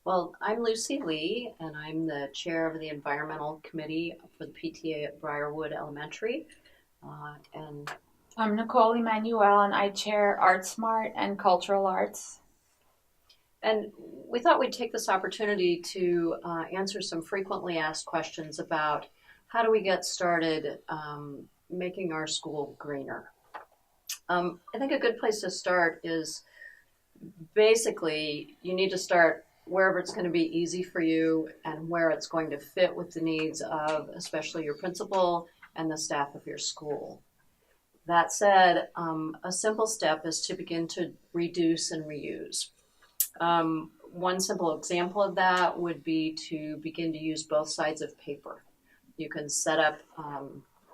Well, I'm Luci Lee, and I'm the chair of the Environmental Committee for the PTA at Briarwood Elementary. And I'm Nicole Emanuel, and I chair ArtSmart and Cultural Arts. and we thought we'd take this opportunity to answer some frequently asked questions about how do we get started making our school greener. I think a good place to start is basically you need to start wherever it's going to be easy for you and where it's going to fit with the needs of especially your principal and the staff of your school. That said, a simple step is to begin to reduce and reuse. One simple example of that would be to begin to use both sides of paper. You can set up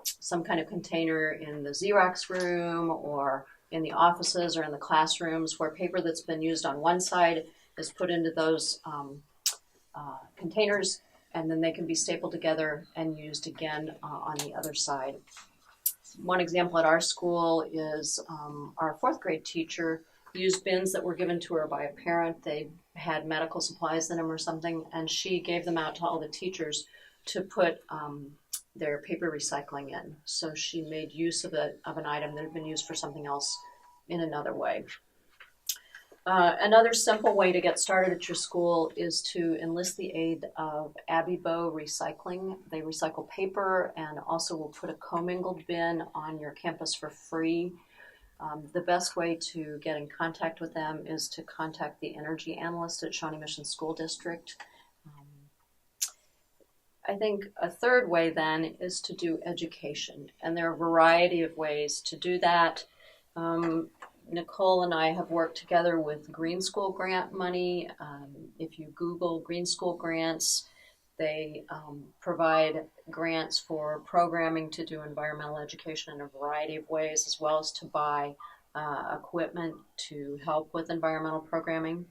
some kind of container in the Xerox room or in the offices or in the classrooms where paper that's been used on one side is put into those containers, and then they can be stapled together and used again on the other side. One example at our school is our fourth grade teacher used bins that were given to her by a parent. They had medical supplies in them or something, and she gave them out to all the teachers to put their paper recycling in. So she made use of an item that had been used for something else in another way. Another simple way to get started at your school is to enlist the aid of Abbey Bow Recycling. They recycle paper and also will put a commingled bin on your campus for free. The best way to get in contact with them is to contact the energy analyst at Shawnee Mission School District. I think a third way then is to do education, and there are a variety of ways to do that. Nicole and I have worked together with Green School grant money. If you Google Green School grants, they provide grants for programming to do environmental education in a variety of ways, as well as to buy equipment to help with environmental programming.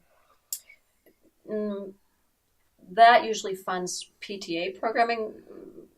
That usually funds PTA programming.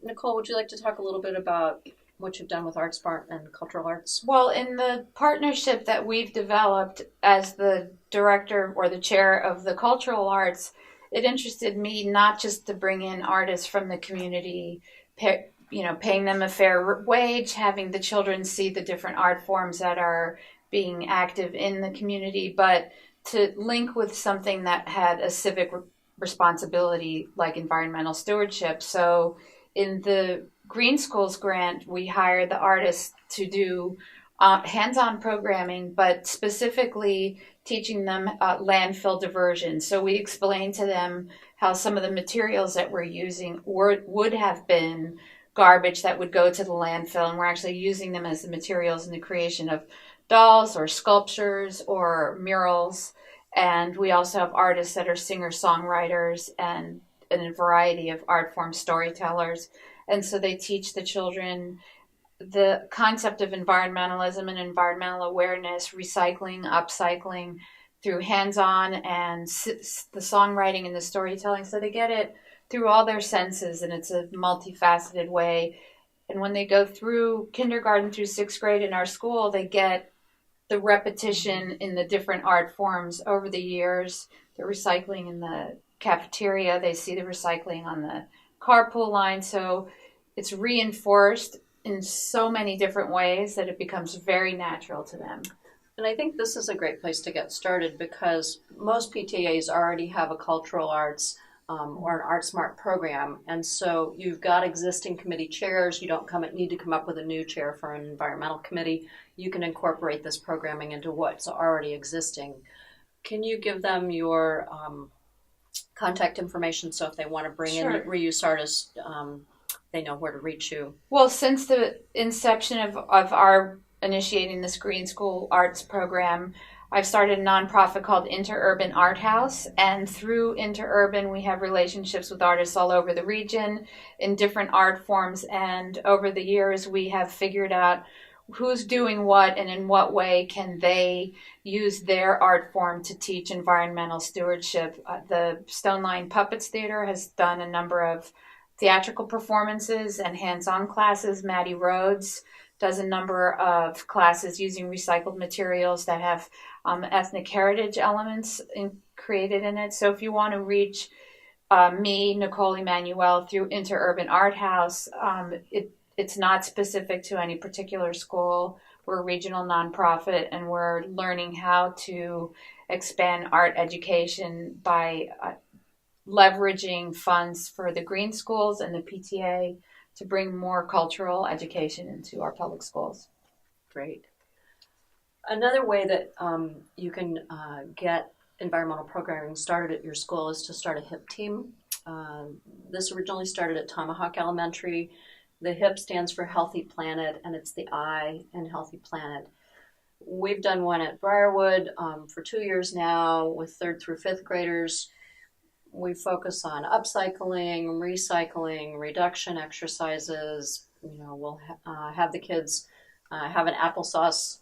Nicole, would you like to talk a little bit about what you've done with ArtSmart and Cultural Arts? Well, in the partnership that we've developed as the director or the chair of the Cultural Arts, it interested me not just to bring in artists from the community, paying them a fair wage, having the children see the different art forms that are being active in the community, but to link with something that had a civic responsibility like environmental stewardship. So in the Green Schools grant, we hired the artists to do hands-on programming, but specifically teaching them landfill diversion. So we explained to them how some of the materials that we're using would have been garbage that would go to the landfill, and we're actually using them as the materials in the creation of dolls or sculptures or murals. And we also have artists that are singer-songwriters and a variety of art form storytellers. And so they teach the children the concept of environmentalism and environmental awareness, recycling, upcycling through hands-on and the songwriting and the storytelling. So they get it through all their senses, and it's a multifaceted way. And when they go through kindergarten through sixth grade in our school, they get the repetition in the different art forms over the years. The recycling in the cafeteria, they see the recycling on the carpool line. So it's reinforced in so many different ways that it becomes very natural to them. And I think this is a great place to get started because most PTAs already have a cultural arts or an ArtSmart program. And so you've got existing committee chairs. You don't need to come up with a new chair for an environmental committee. You can incorporate this programming into what's already existing. Can you give them your contact information so if they want to bring in reuse artists, they know where to reach you? Well, since the inception of our initiating this Green School Arts program, I've started a nonprofit called Interurban Art House, and through Interurban we have relationships with artists all over the region in different art forms, and over the years we have figured out who's doing what and in what way can they use their art form to teach environmental stewardship. The Stone Line Puppets Theater has done a number of theatrical performances and hands-on classes. Maddie Rhodes does a number of classes using recycled materials that have ethnic heritage elements created in it. So if you want to reach me, Nicole, Emanuel, through Interurban Art House, it's not specific to any particular school. We're a regional nonprofit, and we're learning how to expand art education by leveraging funds for the green schools and the PTA to bring more cultural education into our public schools. Great. Another way that you can get environmental programming started at your school is to start a HIP team. This originally started at Tomahawk Elementary. The HIP stands for Healthy Planet, and it's the I in Healthy Planet. We've done one at Briarwood for 2 years now with 3rd through 5th graders. We focus on upcycling, recycling, reduction exercises. We'll have the kids have an applesauce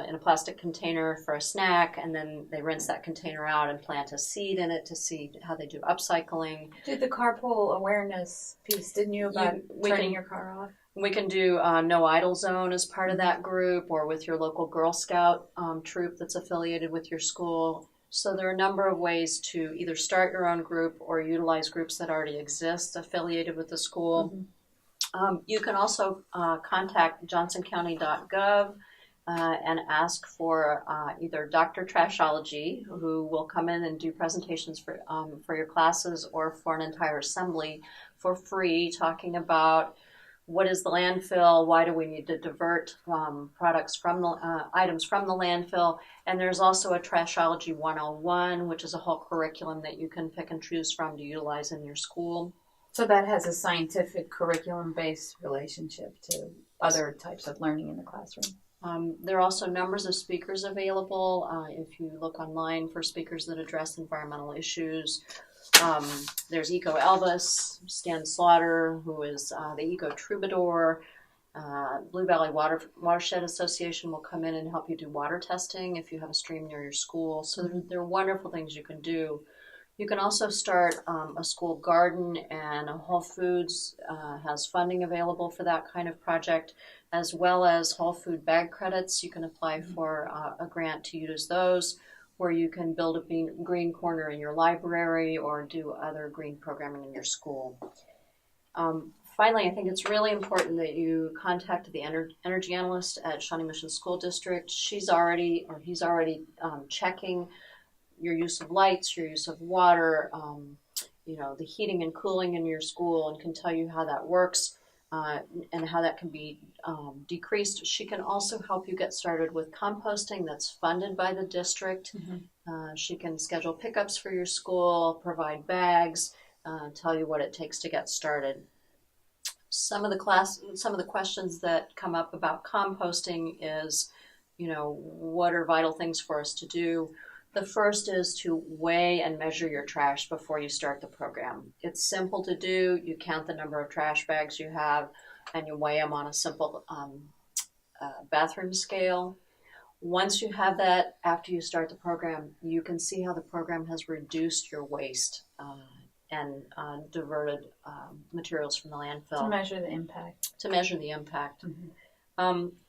in a plastic container for a snack, and then they rinse that container out and plant a seed in it to see how they do upcycling. Did the carpool awareness piece, didn't you, about turning your car off? We can do No Idle Zone as part of that group, or with your local Girl Scout troop that's affiliated with your school. So there are a number of ways to either start your own group or utilize groups that already exist affiliated with the school. Mm-hmm. You can also contact johnsoncounty.gov and ask for either Dr.Trashology, who will come in and do presentations for your classes, or for an entire assembly for free, talking about what is the landfill, why do we need to divert products from the items from the landfill. And there's also a Trashology 101, which is a whole curriculum that you can pick and choose from to utilize in your school. So that has a scientific curriculum-based relationship to other types of learning in the classroom. There are also numbers of speakers available. If you look online for speakers that address environmental issues, there's Eco Elvis, Stan Slaughter, who is the Eco Troubadour. Blue Valley Watershed Association will come in and help you do water testing if you have a stream near your school. So there are wonderful things you can do. You can also start a school garden, and Whole Foods has funding available for that kind of project, as well as Whole Food bag credits. You can apply for a grant to use those, where you can build a green corner in your library or do other green programming in your school. Finally, I think it's really important that you contact the energy analyst at Shawnee Mission School District. He's already checking your use of lights, your use of water, the heating and cooling in your school, and can tell you how that works and how that can be decreased. She can also help you get started with composting that's funded by the district. Mm-hmm. She can schedule pickups for your school, provide bags, tell you what it takes to get started. Some of the questions that come up about composting is, what are vital things for us to do? The first is to weigh and measure your trash before you start the program. It's simple to do. You count the number of trash bags you have, and you weigh them on a simple bathroom scale. Once you have that, after you start the program, you can see how the program has reduced your waste and diverted materials from the landfill. To measure the impact. Mm-hmm.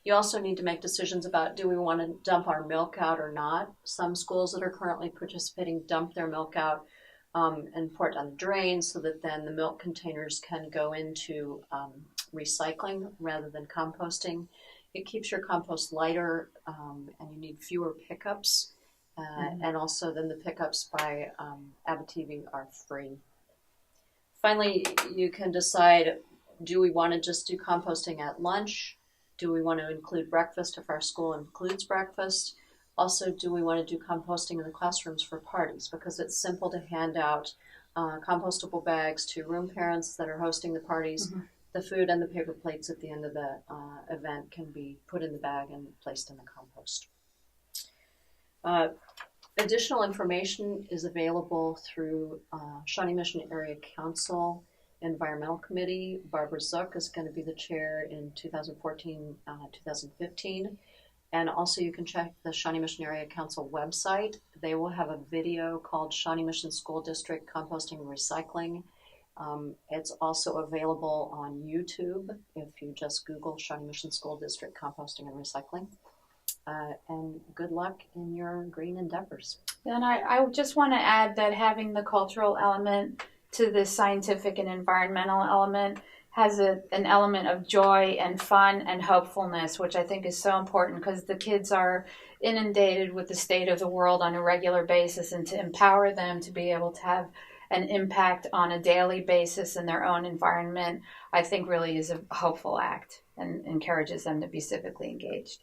You also need to make decisions about, do we want to dump our milk out or not? Some schools that are currently participating dump their milk out and pour it down the drain, so that then the milk containers can go into recycling rather than composting. It keeps your compost lighter, and you need fewer pickups. Mm-hmm. And also then the pickups by Abitibi are free. Finally, you can decide, do we want to just do composting at lunch? Do we want to include breakfast if our school includes breakfast? Also, do we want to do composting in the classrooms for parties? Because it's simple to hand out compostable bags to room parents that are hosting the parties. Mm-hmm. The food and the paper plates at the end of the event can be put in the bag and placed in the compost. Additional information is available through Shawnee Mission Area Council Environmental Committee. Barbara Zook is going to be the chair in 2014-2015. And also you can check the Shawnee Mission Area Council website. They will have a video called Shawnee Mission School District Composting and Recycling. It's also available on YouTube if you just Google Shawnee Mission School District Composting and Recycling. and good luck in your green endeavors. And I just want to add that having the cultural element to the scientific and environmental element has an element of joy and fun and hopefulness, which I think is so important because the kids are inundated with the state of the world on a regular basis, and to empower them to be able to have an impact on a daily basis in their own environment, I think really is a hopeful act and encourages them to be civically engaged.